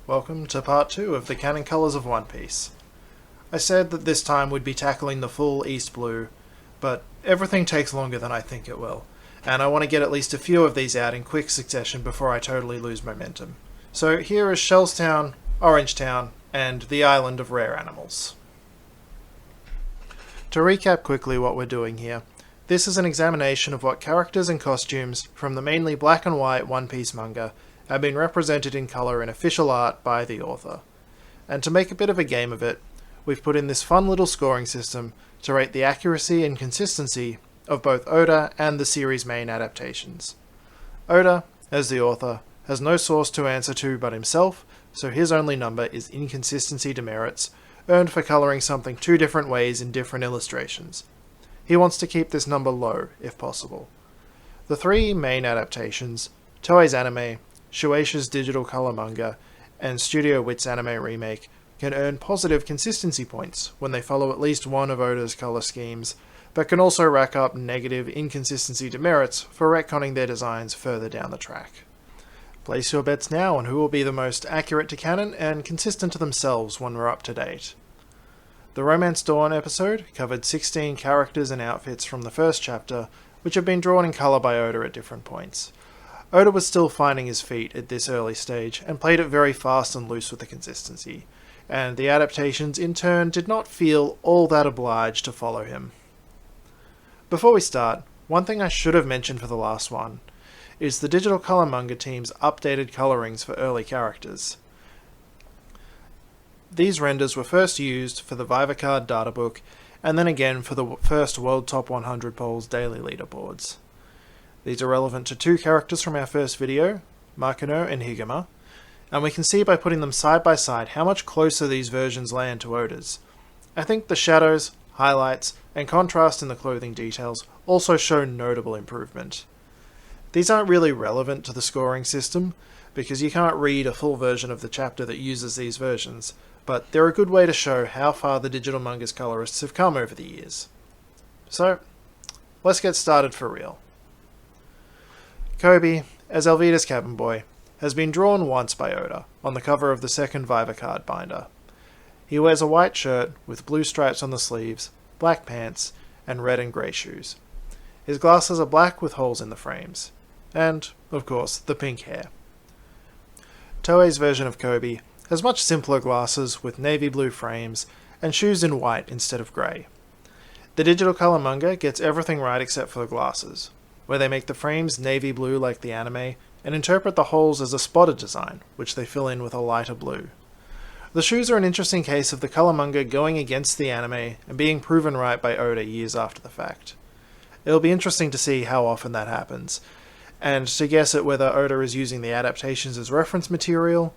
welcome to part 2 of the Canon Colors of One Piece. I said that this time we'd be tackling the full East Blue, but everything takes longer than I think it will, and I want to get at least a few of these out in quick succession before I totally lose momentum. So here is Shellstown, Orangetown, and the Island of Rare Animals. To recap quickly what we're doing here, this is an examination of what characters and costumes from the mainly black and white One Piece manga have been represented in colour in official art by the author. And to make a bit of a game of it, we've put in this fun little scoring system to rate the accuracy and consistency of both Oda and the series' main adaptations. Oda, as the author, has no source to answer to but himself, so his only number is inconsistency demerits, earned for colouring something two different ways in different illustrations. He wants to keep this number low, if possible. The three main adaptations, Toei's anime, Shueisha's digital colour manga, and Studio Wit's anime remake, can earn positive consistency points when they follow at least one of Oda's colour schemes, but can also rack up negative inconsistency demerits for retconning their designs further down the track. Place your bets now on who will be the most accurate to canon and consistent to themselves when we're up to date. The Romance Dawn episode covered 16 characters and outfits from the first chapter, which have been drawn in colour by Oda at different points. Oda was still finding his feet at this early stage and played it very fast and loose with the consistency, and the adaptations in turn did not feel all that obliged to follow him. Before we start, one thing I should have mentioned for the last one is the digital colour manga team's updated colourings for early characters. These renders were first used for the Vivacard databook, and then again for the first World Top 100 Polls daily leaderboards. These are relevant to two characters from our first video, Makino and Higama, and we can see by putting them side by side how much closer these versions land to Oda's. I think the shadows, highlights, and contrast in the clothing details also show notable improvement. These aren't really relevant to the scoring system, because you can't read a full version of the chapter that uses these versions, but they're a good way to show how far the digital manga's colorists have come over the years. So, let's get started for real. Koby, as Alvida's cabin boy, has been drawn once by Oda, on the cover of the second Vivacard binder. He wears a white shirt with blue stripes on the sleeves, black pants, and red and grey shoes. His glasses are black with holes in the frames. And, of course, the pink hair. Toei's version of Koby has much simpler glasses with navy blue frames and shoes in white instead of grey. The digital colour manga gets everything right except for the glasses, where they make the frames navy blue like the anime and interpret the holes as a spotted design, which they fill in with a lighter blue. The shoes are an interesting case of the colour manga going against the anime and being proven right by Oda years after the fact. It'll be interesting to see how often that happens, and to guess at whether Oda is using the adaptations as reference material,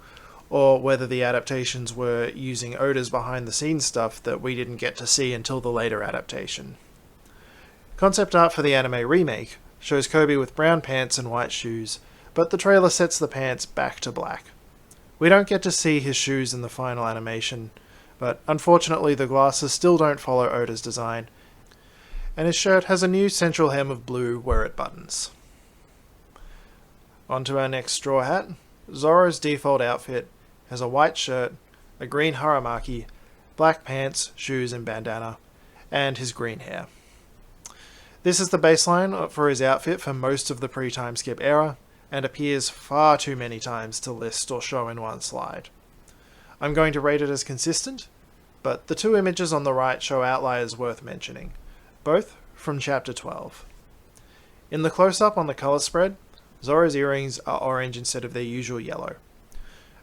or whether the adaptations were using Oda's behind-the-scenes stuff that we didn't get to see until the later adaptation. Concept art for the anime remake shows Koby with brown pants and white shoes, but the trailer sets the pants back to black. We don't get to see his shoes in the final animation, but unfortunately the glasses still don't follow Oda's design, and his shirt has a new central hem of blue where it buttons. On to our next straw hat. Zoro's default outfit has a white shirt, a green haramaki, black pants, shoes and bandana, and his green hair. This is the baseline for his outfit for most of the pre-time skip era, and appears far too many times to list or show in one slide. I'm going to rate it as consistent, but the two images on the right show outliers worth mentioning, both from chapter 12. In the close-up on the colour spread, Zoro's earrings are orange instead of their usual yellow.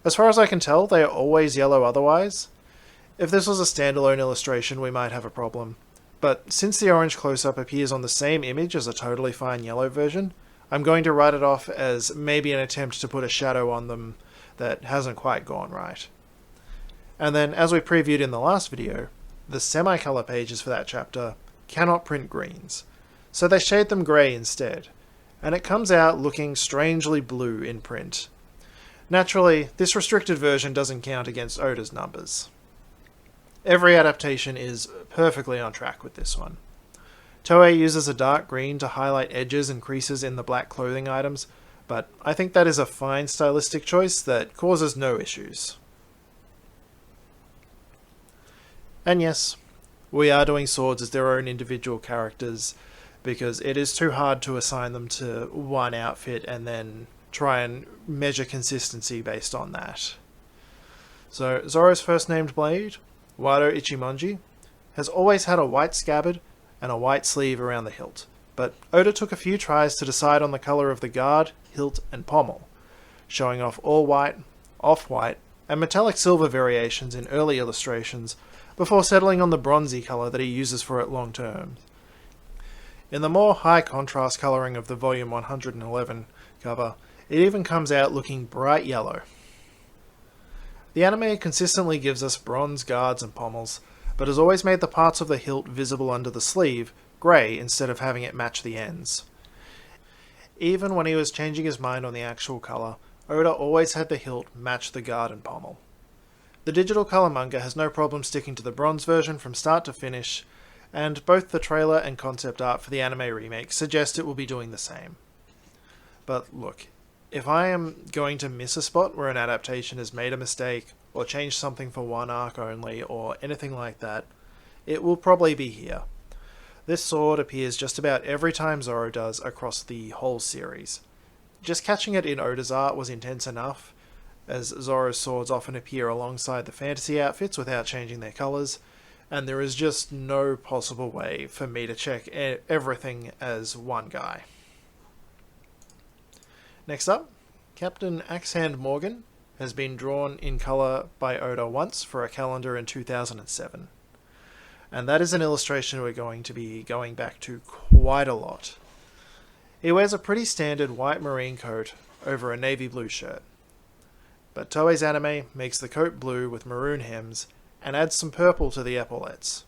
As far as I can tell, they are always yellow otherwise. If this was a standalone illustration, we might have a problem. But since the orange close-up appears on the same image as a totally fine yellow version, I'm going to write it off as maybe an attempt to put a shadow on them that hasn't quite gone right. And then, as we previewed in the last video, the semi-colour pages for that chapter cannot print greens, so they shade them grey instead, and it comes out looking strangely blue in print. Naturally, this restricted version doesn't count against Oda's numbers. Every adaptation is perfectly on track with this one. Toei uses a dark green to highlight edges and creases in the black clothing items, but I think that is a fine stylistic choice that causes no issues. And yes, we are doing swords as their own individual characters, because it is too hard to assign them to one outfit and then try and measure consistency based on that. So Zoro's first named blade, Wado Ichimonji, has always had a white scabbard and a white sleeve around the hilt, but Oda took a few tries to decide on the colour of the guard, hilt and pommel, showing off all white, off-white and metallic silver variations in early illustrations before settling on the bronzy colour that he uses for it long term. In the more high contrast colouring of the volume 111 cover, it even comes out looking bright yellow. The anime consistently gives us bronze guards and pommels, but has always made the parts of the hilt visible under the sleeve grey instead of having it match the ends. Even when he was changing his mind on the actual colour, Oda always had the hilt match the guard and pommel. The digital colour manga has no problem sticking to the bronze version from start to finish, and both the trailer and concept art for the anime remake suggest it will be doing the same. But look, if I am going to miss a spot where an adaptation has made a mistake, or changed something for one arc only, or anything like that, it will probably be here. This sword appears just about every time Zoro does across the whole series. Just catching it in Oda's art was intense enough, as Zoro's swords often appear alongside the fantasy outfits without changing their colours, and there is just no possible way for me to check everything as one guy. Next up, Captain Axehand Morgan has been drawn in colour by Oda once for a calendar in 2007. And that is an illustration we're going to be going back to quite a lot. He wears a pretty standard white marine coat over a navy blue shirt. But Toei's anime makes the coat blue with maroon hems and adds some purple to the epaulettes.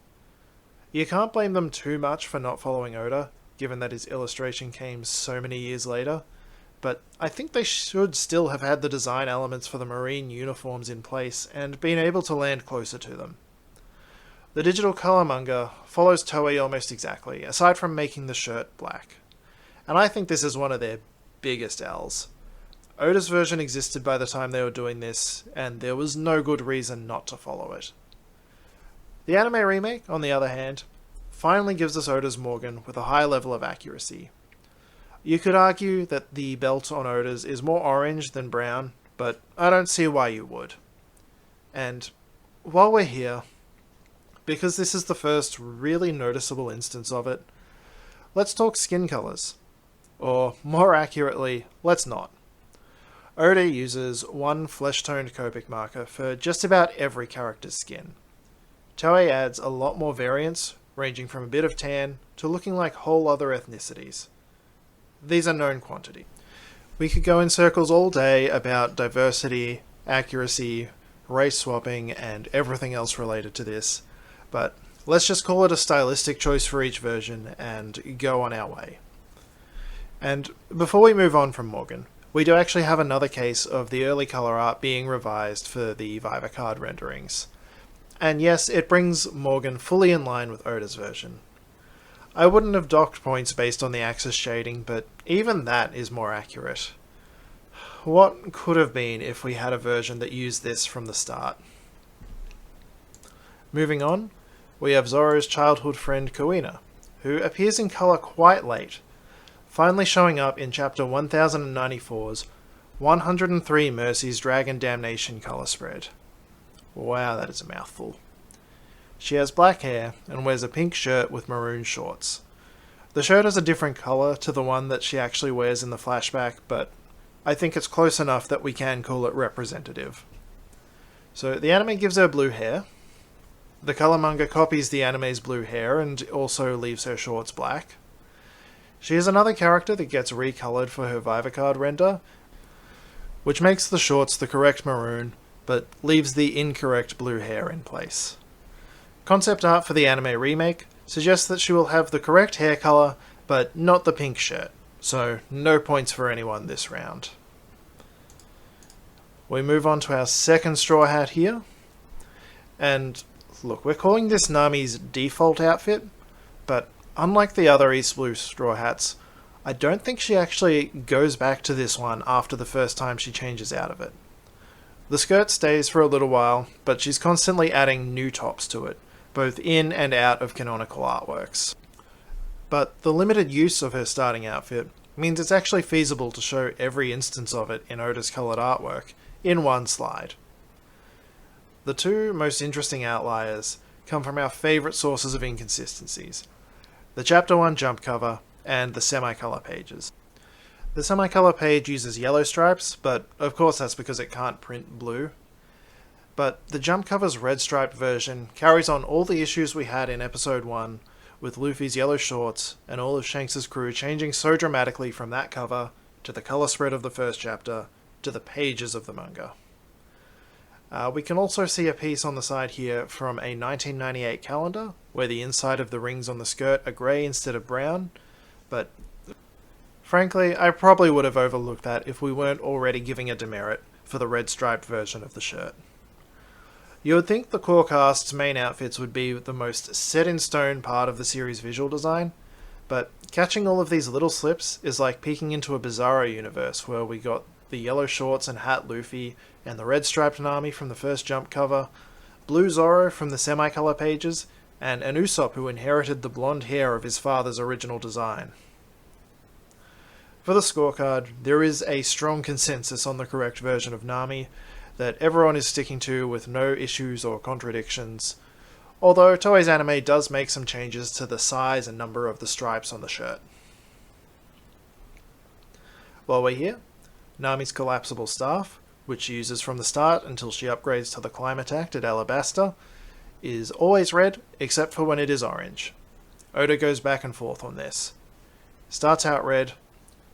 You can't blame them too much for not following Oda, given that his illustration came so many years later, but I think they should still have had the design elements for the marine uniforms in place and been able to land closer to them. The digital colour manga follows Toei almost exactly, aside from making the shirt black. And I think this is one of their biggest L's. Oda's version existed by the time they were doing this, and there was no good reason not to follow it. The anime remake, on the other hand, finally gives us Oda's Morgan with a high level of accuracy. You could argue that the belt on Oda's is more orange than brown, but I don't see why you would. And while we're here, because this is the first really noticeable instance of it, let's talk skin colours. Or, more accurately, let's not. Oda uses one flesh-toned Copic marker for just about every character's skin. Toei adds a lot more variance, ranging from a bit of tan to looking like whole other ethnicities. These are known quantity. We could go in circles all day about diversity, accuracy, race swapping, and everything else related to this, but let's just call it a stylistic choice for each version and go on our way. And before we move on from Morgan, we do actually have another case of the early colour art being revised for the Viva card renderings. And yes, it brings Morgan fully in line with Oda's version. I wouldn't have docked points based on the axis shading, but even that is more accurate. What could have been if we had a version that used this from the start? Moving on, we have Zoro's childhood friend Kuina, who appears in colour quite late, finally showing up in chapter 1094's 103 Mercy's Dragon Damnation colour spread. Wow, that is a mouthful. She has black hair and wears a pink shirt with maroon shorts. The shirt has a different colour to the one that she actually wears in the flashback, but I think it's close enough that we can call it representative. So the anime gives her blue hair. The colour manga copies the anime's blue hair and also leaves her shorts black. She is another character that gets recoloured for her Viva card render, which makes the shorts the correct maroon, but leaves the incorrect blue hair in place. Concept art for the anime remake suggests that she will have the correct hair colour, but not the pink shirt, so no points for anyone this round. We move on to our second straw hat here, and look, we're calling this Nami's default outfit, but unlike the other East Blue straw hats, I don't think she actually goes back to this one after the first time she changes out of it. The skirt stays for a little while, but she's constantly adding new tops to it, both in and out of canonical artworks. But the limited use of her starting outfit means it's actually feasible to show every instance of it in Oda's coloured artwork in one slide. The two most interesting outliers come from our favourite sources of inconsistencies: the Chapter 1 jump cover and the semi-colour pages. The semi-colour page uses yellow stripes, but of course that's because it can't print blue. But the jump cover's red striped version carries on all the issues we had in episode 1, with Luffy's yellow shorts and all of Shanks' crew changing so dramatically from that cover to the colour spread of the first chapter to the pages of the manga. We can also see a piece on the side here from a 1998 calendar, where the inside of the rings on the skirt are grey instead of brown, but frankly, I probably would have overlooked that if we weren't already giving a demerit for the red striped version of the shirt. You would think the core cast's main outfits would be the most set-in-stone part of the series' visual design, but catching all of these little slips is like peeking into a Bizarro universe where we got the yellow shorts and hat Luffy, and the red-striped Nami from the first jump cover, blue Zoro from the semi-colour pages, and an Usopp who inherited the blonde hair of his father's original design. For the scorecard, there is a strong consensus on the correct version of Nami that everyone is sticking to with no issues or contradictions, although Toei's anime does make some changes to the size and number of the stripes on the shirt. While we're here, Nami's collapsible staff, which she uses from the start until she upgrades to the Climate Act at Alabasta, is always red except for when it is orange. Oda goes back and forth on this. Starts out red,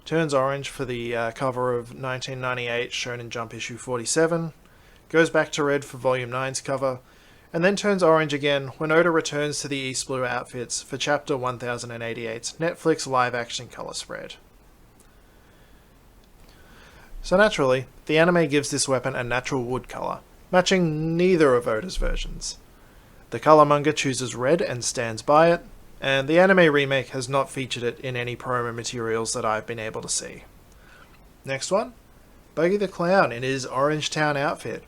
turns orange for the cover of 1998 Shonen Jump issue 47, goes back to red for Volume 9's cover, and then turns orange again when Oda returns to the East Blue outfits for Chapter 1088's Netflix live-action colour spread. So naturally, the anime gives this weapon a natural wood colour, matching neither of Oda's versions. The colour manga chooses red and stands by it, and the anime remake has not featured it in any promo materials that I've been able to see. Next one, Buggy the Clown in his Orange Town outfit,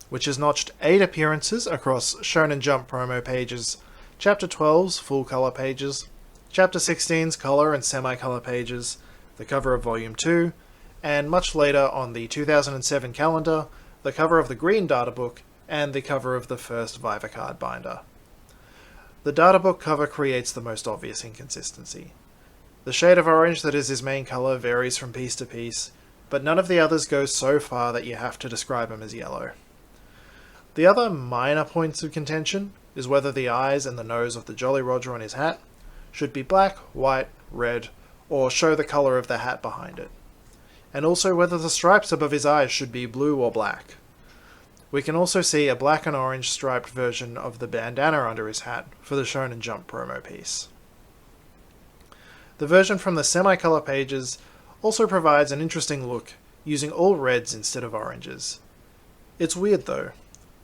which has notched 8 appearances across Shonen Jump promo pages, Chapter 12's full colour pages, Chapter 16's colour and semi-colour pages, the cover of Volume 2, and much later on the 2007 calendar, the cover of the Green Data Book, and the cover of the first Vivacard binder. The data book cover creates the most obvious inconsistency. The shade of orange that is his main colour varies from piece to piece, but none of the others go so far that you have to describe him as yellow. The other minor points of contention is whether the eyes and the nose of the Jolly Roger on his hat should be black, white, red, or show the colour of the hat behind it, and also whether the stripes above his eyes should be blue or black. We can also see a black and orange striped version of the bandana under his hat for the Shonen Jump promo piece. The version from the semi-colour pages also provides an interesting look, using all reds instead of oranges. It's weird though.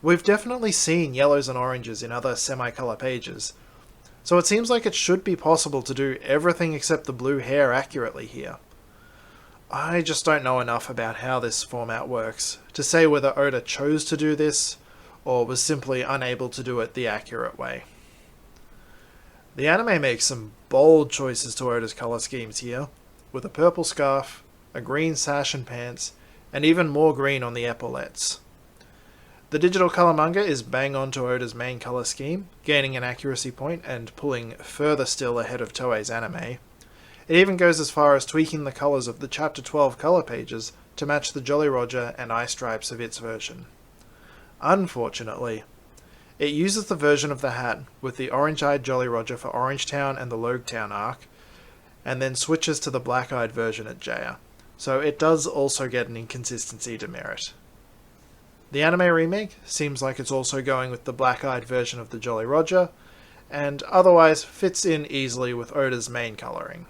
We've definitely seen yellows and oranges in other semi-colour pages, so it seems like it should be possible to do everything except the blue hair accurately here. I just don't know enough about how this format works to say whether Oda chose to do this, or was simply unable to do it the accurate way. The anime makes some bold choices to Oda's colour schemes here, with a purple scarf, a green sash and pants, and even more green on the epaulettes. The digital colour manga is bang on to Oda's main colour scheme, gaining an accuracy point and pulling further still ahead of Toei's anime. It even goes as far as tweaking the colours of the Chapter 12 colour pages to match the Jolly Roger and eye stripes of its version. Unfortunately, it uses the version of the hat with the orange-eyed Jolly Roger for Orange Town and the Logue Town arc, and then switches to the black-eyed version at Jaya, so it does also get an inconsistency demerit. The anime remake seems like it's also going with the black-eyed version of the Jolly Roger, and otherwise fits in easily with Oda's main colouring.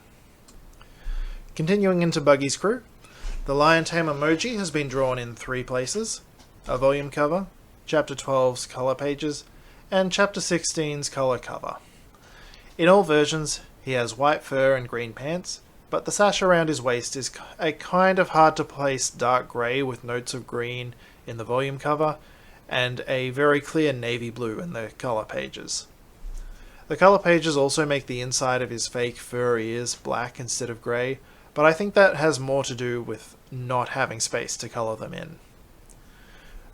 Continuing into Buggy's crew, the Lion Tamer emoji has been drawn in 3 places: a volume cover, Chapter 12's colour pages, and Chapter 16's colour cover. In all versions, he has white fur and green pants, but the sash around his waist is a kind of hard to place dark grey with notes of green in the volume cover, and a very clear navy blue in the colour pages. The colour pages also make the inside of his fake fur ears black instead of grey, but I think that has more to do with not having space to colour them in.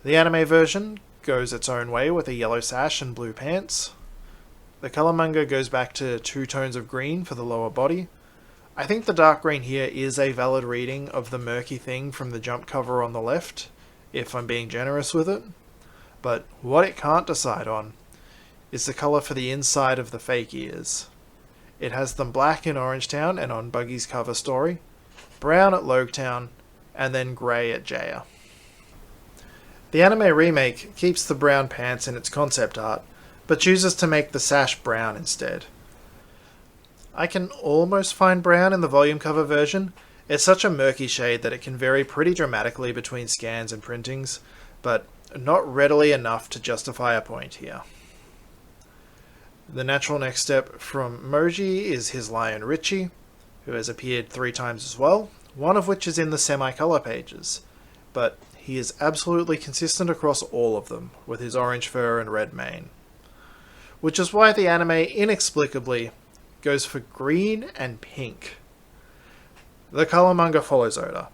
The anime version goes its own way with a yellow sash and blue pants. The colour manga goes back to 2 tones of green for the lower body. I think the dark green here is a valid reading of the murky thing from the jump cover on the left, if I'm being generous with it. But what it can't decide on is the colour for the inside of the fake ears. It has them black in Orangetown and on Buggy's cover story, brown at Logetown, and then grey at Jaya. The anime remake keeps the brown pants in its concept art, but chooses to make the sash brown instead. I can almost find brown in the volume cover version. It's such a murky shade that it can vary pretty dramatically between scans and printings, but not readily enough to justify a point here. The natural next step from Moji is his lion Richie, who has appeared 3 times as well, one of which is in the semi-colour pages, but he is absolutely consistent across all of them, with his orange fur and red mane. Which is why the anime inexplicably goes for green and pink. The colour manga follows Oda.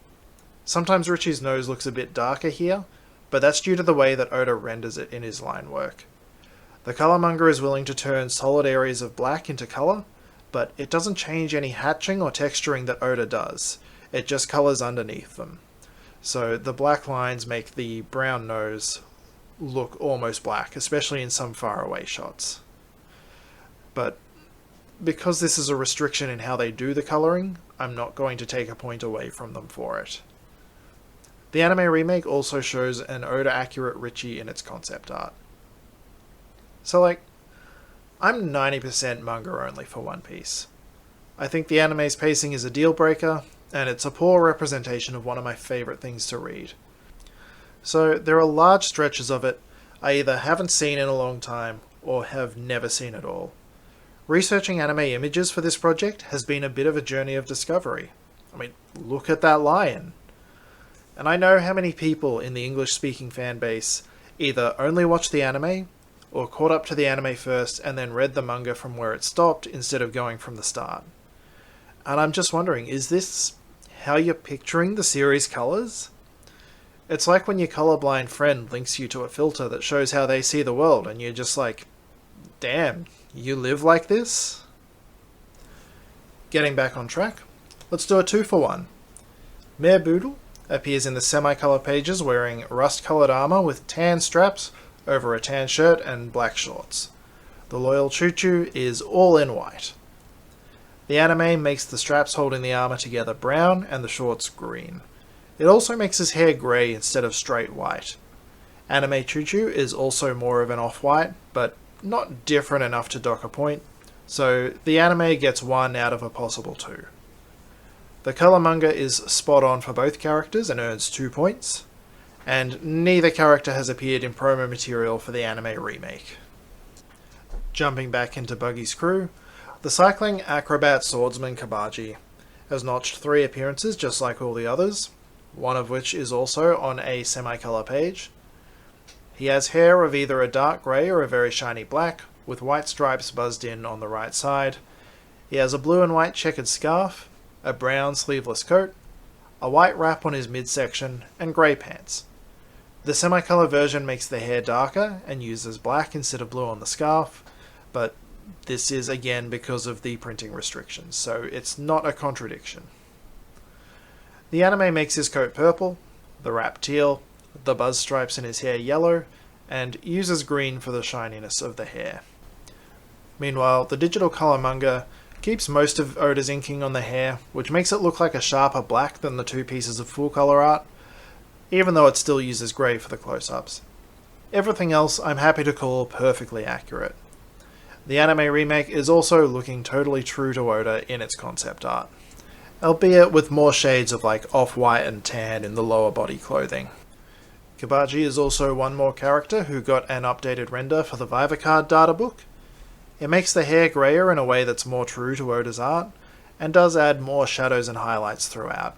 Sometimes Richie's nose looks a bit darker here, but that's due to the way that Oda renders it in his line work. The colour manga is willing to turn solid areas of black into colour, but it doesn't change any hatching or texturing that Oda does. It just colours underneath them. So the black lines make the brown nose look almost black, especially in some faraway shots. But because this is a restriction in how they do the colouring, I'm not going to take a point away from them for it. The anime remake also shows an Oda-accurate Richie in its concept art. So I'm 90% manga only for One Piece. I think the anime's pacing is a deal breaker, and it's a poor representation of one of my favourite things to read. So there are large stretches of it I either haven't seen in a long time, or have never seen at all. Researching anime images for this project has been a bit of a journey of discovery. I mean, look at that lion. And I know how many people in the English-speaking fan base either only watched the anime, or caught up to the anime first and then read the manga from where it stopped instead of going from the start. And I'm just wondering, is this how you're picturing the series colours? It's like when your colourblind friend links you to a filter that shows how they see the world, and you're just like, damn, you live like this? Getting back on track, let's do a 2-for-1. Mare Boodle appears in the semi-colour pages wearing rust-coloured armour with tan straps over a tan shirt and black shorts. The loyal Choo Choo is all in white. The anime makes the straps holding the armour together brown and the shorts green. It also makes his hair grey instead of straight white. Anime Choo Choo is also more of an off-white, but not different enough to dock a point, so the anime gets 1 out of a possible 2. The colour manga is spot on for both characters and earns 2 points, and neither character has appeared in promo material for the anime remake. Jumping back into Buggy's crew, the cycling acrobat swordsman Kabaji has notched 3 appearances just like all the others, one of which is also on a semi-colour page. He has hair of either a dark grey or a very shiny black, with white stripes buzzed in on the right side. He has a blue and white checkered scarf, a brown sleeveless coat, a white wrap on his midsection, and grey pants. The semi-colour version makes the hair darker and uses black instead of blue on the scarf, but this is again because of the printing restrictions, so it's not a contradiction. The anime makes his coat purple, the wrap teal, the buzz stripes in his hair yellow, and uses green for the shininess of the hair. Meanwhile, the digital colour manga keeps most of Oda's inking on the hair, which makes it look like a sharper black than the 2 pieces of full colour art, even though it still uses grey for the close-ups. Everything else I'm happy to call perfectly accurate. The anime remake is also looking totally true to Oda in its concept art, albeit with more shades of off-white and tan in the lower body clothing. Kabaji is also one more character who got an updated render for the Viva Card data book. It makes the hair greyer in a way that's more true to Oda's art, and does add more shadows and highlights throughout.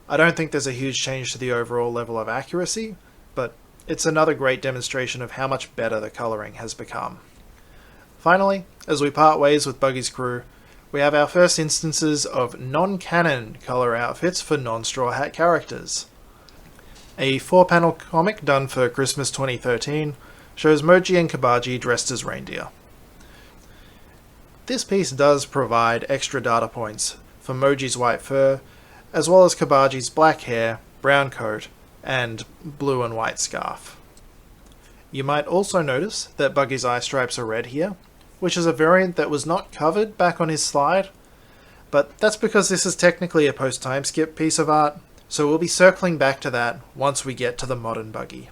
I don't think there's a huge change to the overall level of accuracy, but it's another great demonstration of how much better the colouring has become. Finally, as we part ways with Buggy's crew, we have our first instances of non-canon colour outfits for non-Straw Hat characters. A 4-panel comic done for Christmas 2013 shows Moji and Kabaji dressed as reindeer. This piece does provide extra data points for Moji's white fur, as well as Kabaji's black hair, brown coat, and blue and white scarf. You might also notice that Buggy's eye stripes are red here, which is a variant that was not covered back on his slide, but that's because this is technically a post-time skip piece of art, so we'll be circling back to that once we get to the modern Buggy.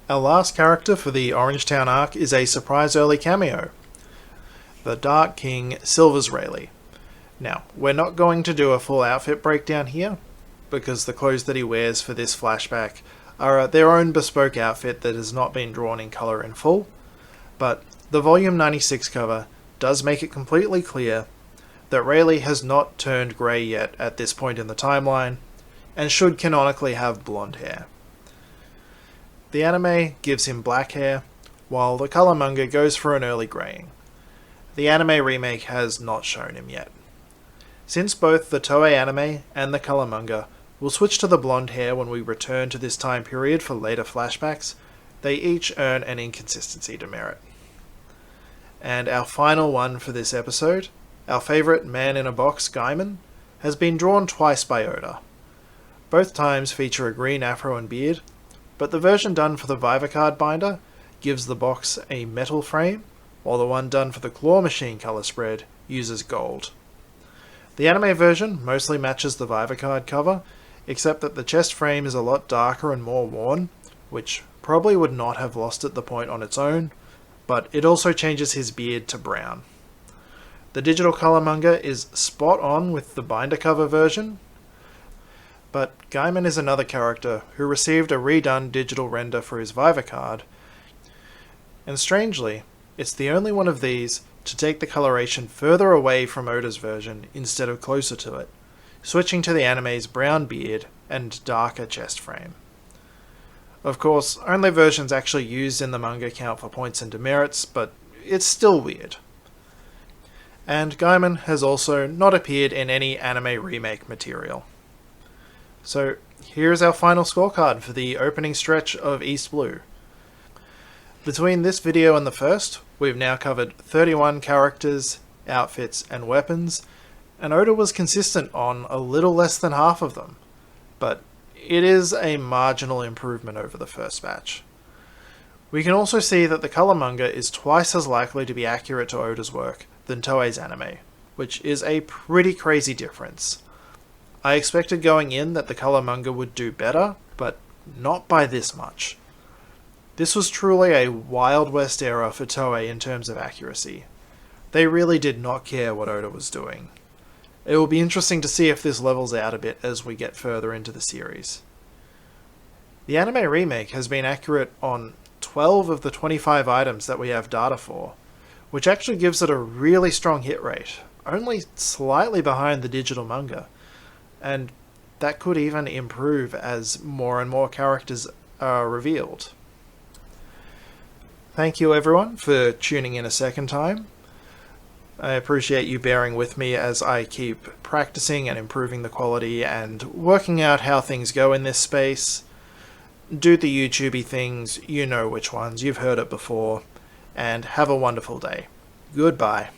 Our last character for the Orangetown arc is a surprise early cameo, the Dark King Silvers Rayleigh. Now, we're not going to do a full outfit breakdown here, because the clothes that he wears for this flashback are their own bespoke outfit that has not been drawn in colour in full, but the Volume 96 cover does make it completely clear that Rayleigh has not turned grey yet at this point in the timeline, and should canonically have blonde hair. The anime gives him black hair, while the colour manga goes for an early greying. The anime remake has not shown him yet. Since both the Toei anime and the colour manga will switch to the blonde hair when we return to this time period for later flashbacks, they each earn an inconsistency demerit. And our final one for this episode, our favourite man-in-a-box Gaiman, has been drawn twice by Oda. Both times feature a green afro and beard, but the version done for the Vivacard binder gives the box a metal frame, while the one done for the Claw Machine colour spread uses gold. The anime version mostly matches the Vivacard cover, except that the chest frame is a lot darker and more worn, which probably would not have lost it the point on its own, but it also changes his beard to brown. The digital colour manga is spot on with the binder cover version, but Gaiman is another character who received a redone digital render for his Vivacard, and strangely, it's the only one of these to take the coloration further away from Oda's version instead of closer to it, switching to the anime's brown beard and darker chest frame. Of course, only versions actually used in the manga count for points and demerits, but it's still weird. And Gaiman has also not appeared in any anime remake material. So here's our final scorecard for the opening stretch of East Blue. Between this video and the first, we've now covered 31 characters, outfits, and weapons, and Oda was consistent on a little less than half of them, but it is a marginal improvement over the first batch. We can also see that the colour manga is twice as likely to be accurate to Oda's work than Toei's anime, which is a pretty crazy difference. I expected going in that the colour manga would do better, but not by this much. This was truly a Wild West era for Toei in terms of accuracy. They really did not care what Oda was doing. It will be interesting to see if this levels out a bit as we get further into the series. The anime remake has been accurate on 12 of the 25 items that we have data for, which actually gives it a really strong hit rate, only slightly behind the digital manga, and that could even improve as more and more characters are revealed. Thank you everyone for tuning in a second time. I appreciate you bearing with me as I keep practicing and improving the quality and working out how things go in this space. Do the YouTubey things, you know which ones, you've heard it before, and have a wonderful day. Goodbye.